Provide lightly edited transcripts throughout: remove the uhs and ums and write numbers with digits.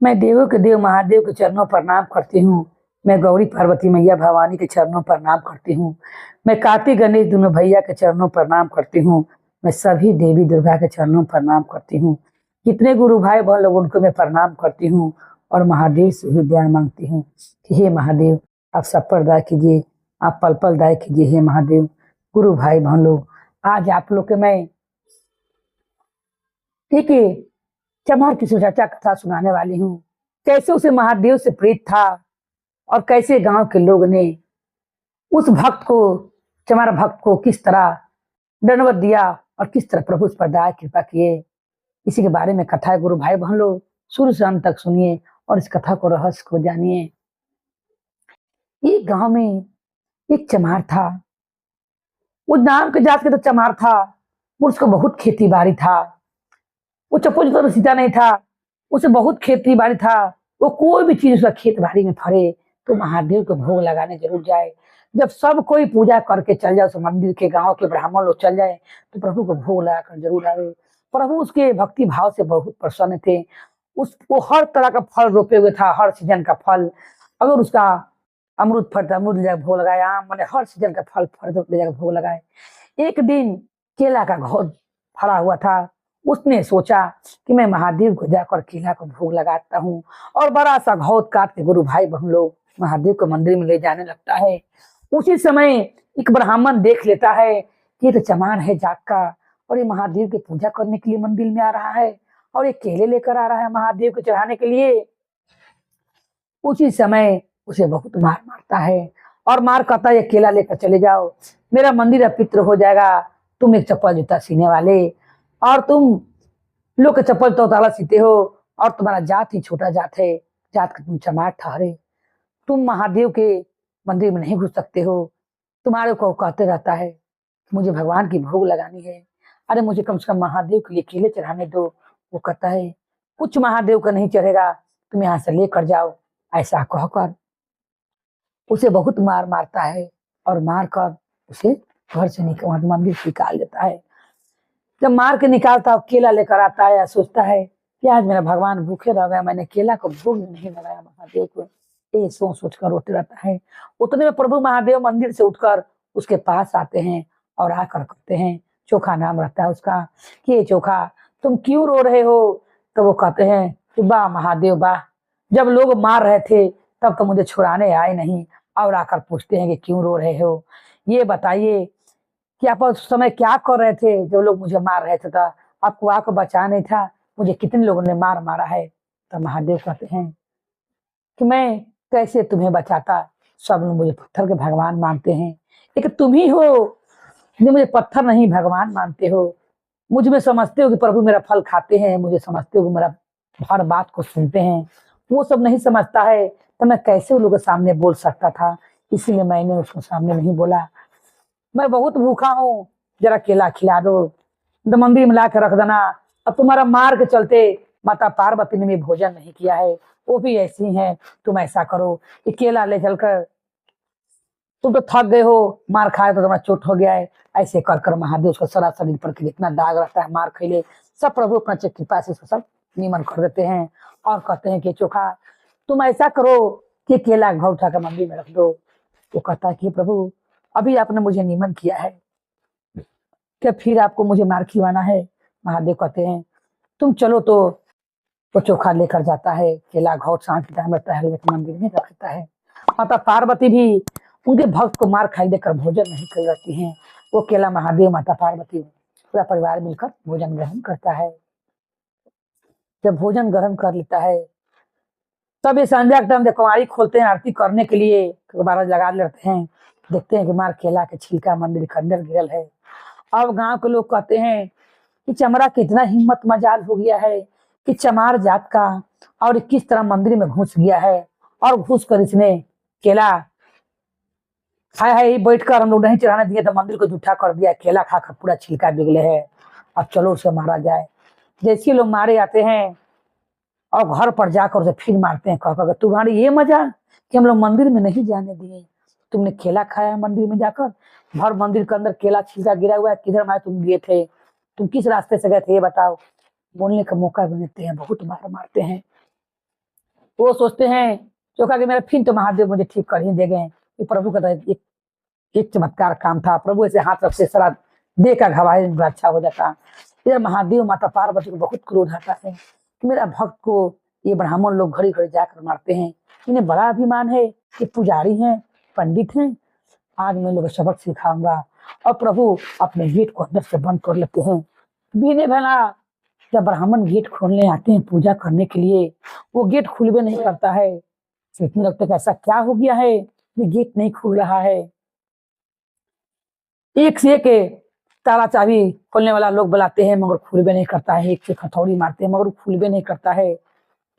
मैं देवों के देव महादेव के चरणों पर प्रणाम करती हूँ। मैं गौरी पार्वती मैया भवानी के चरणों पर प्रणाम करती हूँ। मैं कार्तिक गणेश दोनों भैया के चरणों पर प्रणाम करती हूँ। मैं सभी देवी दुर्गा के चरणों पर प्रणाम करती हूँ। कितने गुरु भाई बहन लोग उनको मैं प्रणाम करती हूँ और महादेव से भी ज्ञान मांगती हूँ कि हे महादेव, आप सब पर दया कीजिए, आप पल पल दया कीजिए। हे महादेव, गुरु भाई बहन लोग, आज आप लोग के मैं एक चमार की सुचाचा कथा सुनाने वाली हूँ। कैसे उसे महादेव से प्रीत था और कैसे गांव के लोग ने उस भक्त को, चमार भक्त को किस तरह दंडवत दिया और किस तरह प्रभु उस पर दया कृपा किए। इसी के बारे में कथा है। गुरु भाई बहन लोग शुरू से अंत तक सुनिए और इस कथा को, रहस्य को जानिए। एक गांव में एक चमार था। वो नाम के जात के तो चमार था, उसको बहुत खेती बाड़ी था। वो चप्पू तो सीधा नहीं था, उसे बहुत खेती बाड़ी था। वो कोई भी चीज उसका खेत बाड़ी में फरे तो महादेव को भोग लगाने जरूर जाए। जब सब कोई पूजा करके चल जाए, उस मंदिर के गांव के ब्राह्मण लोग चल जाए तो प्रभु को भोग लगाकर जरूर आए। प्रभु उसके भक्ति भाव से बहुत प्रसन्न थे। वो हर तरह का फल रोपे हुए था, हर सीजन का फल। अगर उसका अमरूद फल, अमरूद ले जाकर भोग लगाए, आम मैंने हर सीजन का फल फल ले जाकर भोग लगाए। एक दिन केला का घौद फड़ा हुआ था। उसने सोचा कि मैं महादेव को जाकर केला को भोग लगाता हूँ और बड़ा सा घौद काट के गुरु भाई बहन लोग महादेव को मंदिर में ले जाने लगता है। उसी समय एक ब्राह्मण देख लेता है कि ये तो चमार है जाग का और ये महादेव की पूजा करने के लिए मंदिर में आ रहा है और ये केले लेकर आ रहा है महादेव को चढ़ाने के लिए। उसी समय उसे बहुत मार मारता है और मार कहता है, ये केला लेकर चले जाओ, मेरा मंदिर अपवित्र हो जाएगा। तुम एक चप्पल जूता सीने वाले और तुम लोग के चप्पल तो ताला सीते हो और तुम्हारा जात ही छोटा जात है, जात का तुम चमार ठहरे, तुम महादेव के मंदिर में नहीं घुस सकते हो। तुम्हारे को कहते रहता है मुझे भगवान की भोग लगानी है, अरे मुझे कम से कम महादेव के लिए केले चढ़ाने दो। वो कहता है कुछ महादेव का नहीं चढ़ेगा, तुम यहाँ से लेकर जाओ। ऐसा कहकर उसे बहुत मार मारता है और मार कर उसे घर से निकाल, मंदिर से निकाल देता है। जब मार के निकालता है, केला लेकर आता है, सोचता है कि आज मेरा भगवान भूखे रह गया, मैंने केला को भोग नहीं लगाया महादेव को। ये सोच सोच कर रोते रहता है। उतने में प्रभु महादेव मंदिर से उठकर उसके पास आते हैं और आकर कहते हैं, चोखा नाम रहता है उसका, कि ये चोखा तुम क्यों रो रहे हो? तो वो कहते हैं कि वाह महादेव वाह, जब लोग मार रहे थे तब तो मुझे छुड़ाने आए नहीं और आकर पूछते हैं कि क्यों रो रहे हो। ये बताइए कि आप उस समय क्या कर रहे थे जब लोग मुझे मार रहे थे? तो आपको आकर बचा नहीं था, मुझे कितने लोगों ने मार मारा है। तो महादेव कहते हैं कि मैं कैसे तुम्हें बचाता, सब लोग मुझे पत्थर के भगवान मानते हैं, एक तुम ही हो जो मुझे पत्थर नहीं भगवान मानते हो। मुझ में समझते हो कि प्रभु मेरा फल खाते हैं, मुझे समझते हो कि मेरा हर बात को सुनते हैं। वो सब नहीं समझता है तो मैं कैसे उन लोगों के सामने बोल सकता था, इसीलिए मैंने उसको सामने नहीं बोला। मैं बहुत भूखा हूँ, जरा केला खिला दो, तो मंदिर में ला के रख देना। अब तुम्हारा मार के चलते माता पार्वती ने भी भोजन नहीं किया है, वो भी ऐसी है, तुम ऐसा करो कि केला ले चलकर, तुम तो थक गए हो, मार खाए तो तुम्हारा चोट हो गया है। ऐसे कर कर महादेव उसका सारा शरीर पर जितना दाग रहता है मार खैले सब प्रभु अपना कृपा से सब निमन कर देते हैं और कहते हैं कि चोखा तुम ऐसा करो कि केला घौ उठा कर मंदिर में रख दो। वो कहता है कि प्रभु अभी आपने मुझे निमन किया है, क्या फिर आपको मुझे मार खिलवाना है? महादेव कहते हैं तुम चलो। तो वो चोखा लेकर जाता है, केला घौ सांझ के टाइम रहता है, मंदिर में रखता है। माता पार्वती भी उनके भक्त को मार खाई देकर भोजन नहीं कर रहती हैं। वो केला महादेव, माता पार्वती, पूरा परिवार मिलकर भोजन ग्रहण करता है। जब भोजन ग्रहण कर लेता है तब ये संध्या के टाइम कुंवारी खोलते हैं आरती करने के लिए, बारह लगा लेते हैं, देखते हैं कि मार केला के छिलका मंदिर के अंदर गिरल है। अब गांव के लोग कहते हैं कि चमरा कितना हिम्मत मजाल हो गया है कि चमार जात का और किस तरह मंदिर में घुस गया है और घुस कर इसने केला खाया है। बैठ कर हम लोग नहीं चढ़ाने दिए तो मंदिर को जूठा कर दिया, केला खा कर पूरा छिलका बिगले है। अब चलो उसे मारा जाए। जैसे लोग मारे आते हैं और घर पर जाकर उसे फिर मारते हैं, कह तुम्हारी ये मजा कि हम लोग मंदिर में नहीं जाने दिए, तुमने केला खाया मंदिर में जाकर, भर मंदिर के अंदर केला छिलका गिरा हुआ है, किधर मारे तुम गए थे, तुम किस रास्ते से गए थे ये बताओ। बोलने का मौका भी देते हैं, बहुत मार मारते हैं। वो सोचते हैं चौका कि मेरा फिर तो महादेव मुझे ठीक कर ही देंगे। ये प्रभु का एक, एक चमत्कार काम था। प्रभु ऐसे हाथ रख से सरा दे का घवाए अच्छा हो जाता। इधर महादेव माता पार्वती को बहुत क्रोध आता है कि मेरा भक्त को ये ब्राह्मण लोग घड़ी घड़ी जाकर मारते हैं। इन्हें बड़ा अभिमान है कि पुजारी हैं, पंडित हैं, आज मैं लोग सबक सिखाऊंगा। और प्रभु अपने गेट को अंदर से बंद कर लेते हैं। बिने भला जब ब्राह्मण गेट खोलने आते हैं पूजा करने के लिए, वो गेट खुलबे नहीं करता है। सोचने लगता है ऐसा क्या हो गया है, ये गेट नहीं खुल रहा है। एक से एक ताला चाबी खोलने वाला लोग बुलाते हैं मगर खुलबे नहीं करता है। एक से हथौड़ी मारते हैं मगर खुलबे नहीं करता है।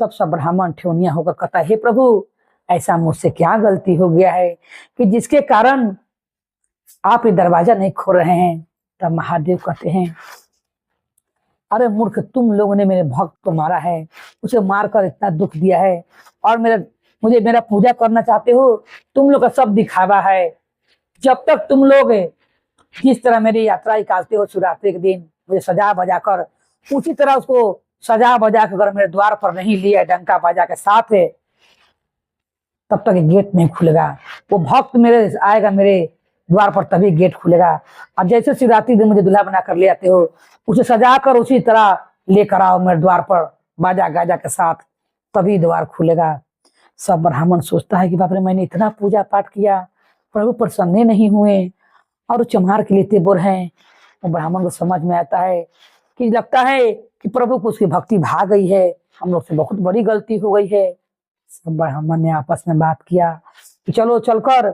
तब सब ब्राह्मण ठेवनिया होकर कहता है, हे प्रभु ऐसा मुझसे क्या गलती हो गया है कि जिसके कारण आप ये दरवाजा नहीं खोल रहे हैं। तब महादेव कहते हैं, अरे मूर्ख, तुम लोगों ने मेरे भक्त को मारा है, उसे मारकर इतना दुख दिया है और मुझे मेरा पूजा करना चाहते हो। तुम लोग का सब दिखावा है। जब तक तुम लोग जिस तरह मेरी यात्रा निकालते हो शिवरात्रि के दिन मुझे सजा बजा कर, उसी तरह उसको सजा बजा कर अगर मेरे द्वार पर नहीं लिया डंका बाजा के साथ है, तब तक गेट नहीं खुलेगा। वो भक्त मेरे आएगा मेरे द्वार पर तभी गेट खुलेगा। अब जैसे शिवरात्रि दिन मुझे दूल्हा बना कर ले आते हो, उसे सजा कर उसी तरह लेकर आओ मेरे द्वार पर बाजा गाजा के साथ, तभी द्वार खुलेगा। सब ब्राह्मण सोचता है कि बाप रे, मैंने इतना पूजा पाठ किया, प्रभु प्रसन्न नहीं हुए और वो चमार के लिए तेबुर हैं। और ब्राह्मण को समझ में आता है कि लगता है कि प्रभु को उसकी भक्ति भाग गई है, हम लोग से बहुत बड़ी गलती हो गई है। सब ब्राह्मण ने आपस में बात किया कि चलो चलकर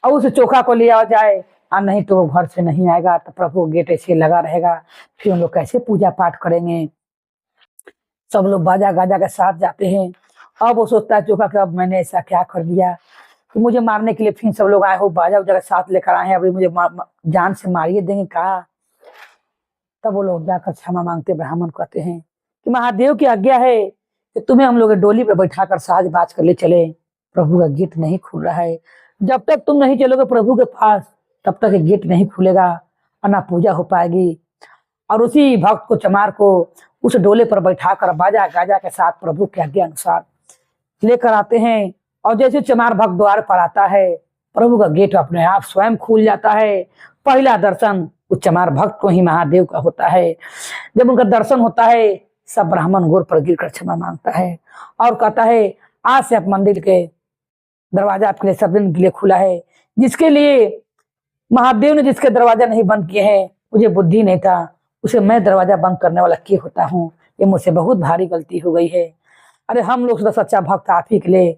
और उस चोखा को ले आओ जाए, और नहीं तो वो घर से नहीं आएगा तो प्रभु गेट ऐसे लगा रहेगा, फिर हम लोग कैसे पूजा पाठ करेंगे। सब लोग बाजा गाजा के साथ जाते हैं। अब वो सोचता है चोखा कि अब मैंने ऐसा क्या कर दिया कि मुझे मारने के लिए फिर सब लोग आए हो, बाजा उजा के साथ लेकर आए हैं, अभी मुझे जान से मारिए देंगे कहा। तब वो लोग जाकर क्षमा मांगते, ब्राह्मण कहते हैं कि महादेव की आज्ञा है कि तुम्हें हम लोग डोली पर बैठाकर साज बाज कर ले चले। प्रभु का गेट नहीं खुल रहा है। जब तक तुम नहीं चलोगे प्रभु के पास तब तक गेट नहीं खुलेगा और ना पूजा हो पाएगी। और उसी भक्त को चमार को उस डोले पर बैठाकर बाजा गाजा के साथ प्रभु के आज्ञा अनुसार लेकर आते हैं। और जैसे चमार भक्त द्वार पर आता है, प्रभु का गेट अपने आप स्वयं खुल जाता है। पहला दर्शन उस चमार भक्त को ही महादेव का होता है। जब उनका दर्शन होता है, सब ब्राह्मण गोर पर गिरकर क्षमा मांगता है और कहता है, आज से आप मंदिर के दरवाजा आपके लिए सब दिन के लिए खुला है। जिसके लिए महादेव ने जिसके दरवाजा नहीं बंद किए हैं, मुझे बुद्धि नहीं था, उसे मैं दरवाजा बंद करने वाला क्यों होता हूँ। ये मुझसे बहुत भारी गलती हो गई है। अरे हम लोग तो सच्चा भक्त आप ही के लिए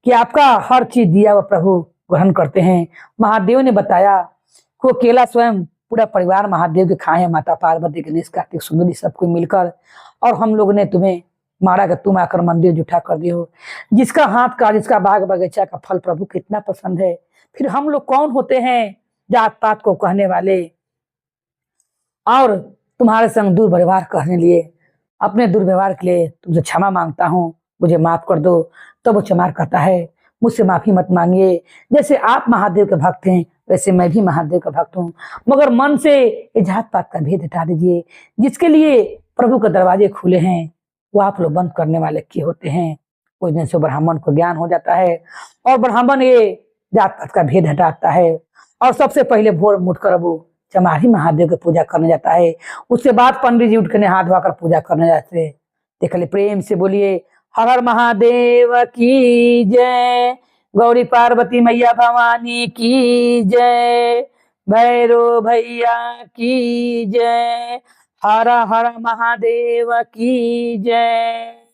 कि आपका हर चीज दिया हुआ प्रभु ग्रहण करते हैं। महादेव ने बताया को केला स्वयं पूरा परिवार महादेव के खाए हैं, माता पार्वती गणेश कार्तिक सुंदरी सबको मिलकर, और हम लोग ने तुम्हें मारा कि तुम आकर मंदिर जुठा कर दियो। जिसका हाथ का जिसका बाग बगीचा का फल प्रभु कितना पसंद है, फिर हम लोग कौन होते हैं जात पात को कहने वाले और तुम्हारे संग दुर्व्यवहार कहने लिए। अपने दुर्व्यवहार के लिए तुमसे क्षमा मांगता हूँ, मुझे माफ कर दो। तो वो चमार कहता है, मुझसे माफी मत मांगिए, जैसे आप महादेव के भक्त हैं वैसे मैं भी महादेव का भक्त हूँ, मगर मन से ये जात पात का भेद हटा दीजिए। जिसके लिए प्रभु के दरवाजे खुले हैं वो आप लोग बंद करने वाले क्यों होते हैं। कुछ दिन से ब्राह्मण को ज्ञान हो जाता है और ब्राह्मण ये जात पात का भेद हटाता है और सबसे पहले भोर उठकर वो चमारी महादेव की पूजा करने जाता है। उसके बाद पंडित जी उठ कर हाथ धोकर पूजा करने जाते हैं। देखिए प्रेम से बोलिए, हर हर महादेव की जय, गौरी पार्वती मैया भवानी की जय, भैरो भैया की जय, हर हर महादेव की जय।